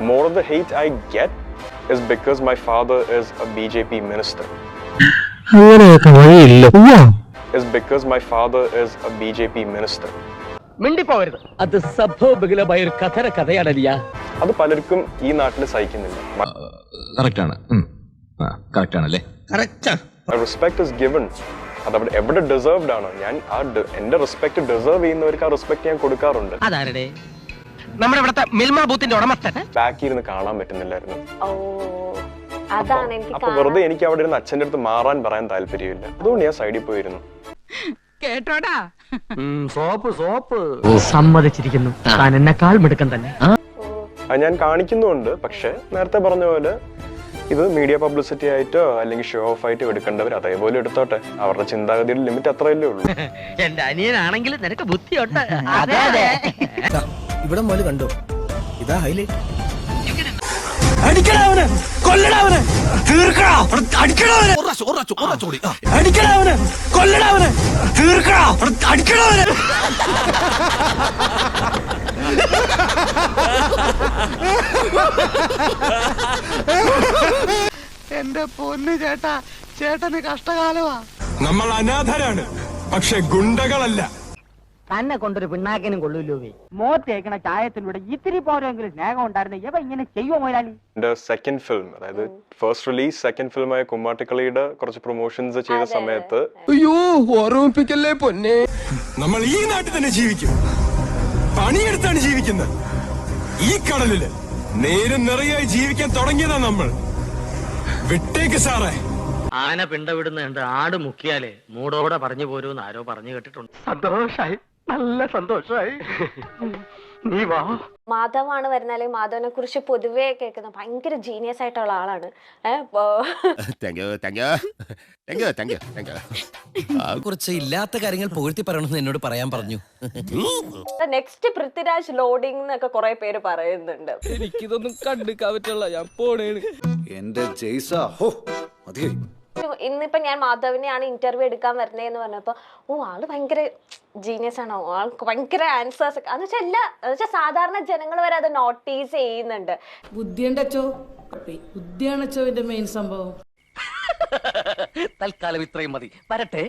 More of the hate I get is because my father is a BJP minister. Is because my father is a BJP minister. മിണ്ടിപ്പോവരുത്. അത് സംഭവബഹുലമായ ഒരു കഥയാണല്ല. അത് പലർക്കും ഈ നാട്ടിൽ സഹിക്കുന്നില്ല. കറക്റ്റാണല്ലേ? Respect is given. അതവിടെ എവിടെ deserved ആണ്. ഞാൻ എന്റെ റെസ്പെക്ട് ഡിസേർവ് ചെയ്യുന്നവർക്ക് ആ റെസ്പെക്ട് ഞാൻ കൊടുക്കാറുണ്ട്. അതാരുടെ നമ്മുടെ ഇവിടുത്തെ മിൽമ ബൂത്തിന്റെ ഉടമസ്ഥൻ ബാക്കി ഇരുന്ന് കാണാൻ പറ്റുന്നില്ലായിരുന്നു. അപ്പൊ വെറുതെ എനിക്ക് അവിടെ ഇരുന്ന് അച്ഛൻ്റെ അടുത്ത് മാറാൻ പറയാൻ താല്പര്യമില്ല. അതുകൊണ്ട് ഞാൻ സൈഡിൽ പോയിരുന്നു. കേട്ടോടാ, സോപ്പ് സമ്മതിച്ചിരിക്കുന്നു. താൻ എന്നെക്കാൾ മിടുക്കൻ തന്നെ. അത് ഞാൻ കാണിക്കുന്നുണ്ട്. പക്ഷെ നേരത്തെ പറഞ്ഞ പോലെ ഇത് മീഡിയ പബ്ലിസിറ്റി ആയിട്ടോ അല്ലെങ്കിൽ ഷോ ഓഫ് ആയിട്ടോ എടുക്കേണ്ടവർ അതേപോലെ എടുത്തോട്ടെ. അവരുടെ ചിന്താഗതിയുടെ ലിമിറ്റ് അത്രയല്ലേ ഉള്ളൂ. എന്റെ അനിയനാണെങ്കിൽ നിനക്ക് ബുദ്ധിയുണ്ട്. ഇവിടെ മോല് കണ്ടോ, ഇതാ ഹൈലൈറ്റ്. എന്റെ പൊന്ന് ചേട്ടാ, ചേട്ടന് കഷ്ടകാലമാ. നമ്മൾ അനാഥരാണ്, പക്ഷെ ഗുണ്ടകളല്ല. തന്നെ കൊണ്ടൊരു പിണ്ണാക്കിനും കൊള്ളൂല്ലോ. മോത്തേക്കണ ചായത്തിലൂടെ ഇത്തിരി പോരെങ്കിലും സ്നേഹം ഉണ്ടായിരുന്നു. ഇവ ഇങ്ങനെ ചെയ്യുമോ മുതലാളി? എന്റെ സെക്കൻഡ് ഫിലിം, അതായത് ഫസ്റ്റ് റിലീസ് സെക്കൻഡ് ഫിലിമായ കുമ്മാട്ടിക്കളിയുടെ കുറച്ച് പ്രൊമോഷൻസ് ചെയ്ത സമയത്ത് അയ്യോ ഓർമ്മിപ്പിക്കല്ലേ പൊന്നെ, നമ്മൾ ഈ നാട്ടിൽ തന്നെ ജീവിക്കും, പണിയെടുത്താണ് ജീവിക്കുന്നത്. ഈ കടലില് നേരം നിറയായി ജീവിക്കാൻ തുടങ്ങിയതാ നമ്മൾ. വിട്ടേക്ക് സാറേ. ആന പിണ്ട വിടുന്നുണ്ട്, ആട് മുക്കിയാലേ മൂടോടെ പറഞ്ഞു പോരൂന്ന് ആരോ പറഞ്ഞു കേട്ടിട്ടുണ്ട്. സന്തോഷായി, നല്ല സന്തോഷായി. നീ വാ. മാധവാണ് വരുന്നത്. അല്ലെങ്കിൽ മാധവനെ കുറിച്ച് പൊതുവേ കേൾക്കുന്ന ഭയങ്കര ജീനിയസ് ആയിട്ടുള്ള ആളാണ്. കുറച്ച് ഇല്ലാത്ത കാര്യങ്ങൾ പുകഴ്ത്തി പറയണമെന്ന് എന്നോട് പറയാൻ പറഞ്ഞു. നെക്സ്റ്റ് പൃഥ്വിരാജ് ലോഡിംഗ് എന്നൊക്കെ കുറെ പേര് പറയുന്നുണ്ട്. എനിക്കിതൊന്നും കണ്ടുക്കാൻ പറ്റില്ല, ഞാൻ പോണേണ്. എന്റെ ഇന്നിപ്പോ ഞാൻ മാധവനെയാണ് ഇന്റർവ്യൂ എടുക്കാൻ വരുന്നതെന്ന് പറഞ്ഞപ്പോ ആള് ഭയങ്കര ജീനിയസ് ആണോ, ആൾക്ക് ഭയങ്കര ആൻസേഴ്സ് ഒക്കെ എന്ന് വെച്ചാൽ സാധാരണ ജനങ്ങൾ വരെ അത് നോട്ടീസ് ചെയ്യുന്നുണ്ട്. ബുദ്ധിയാണച്ചോ ഇതിന്റെ മെയിൻ സംഭവം. തൽക്കാലം ഇത്രയും മതി. വരട്ടെ.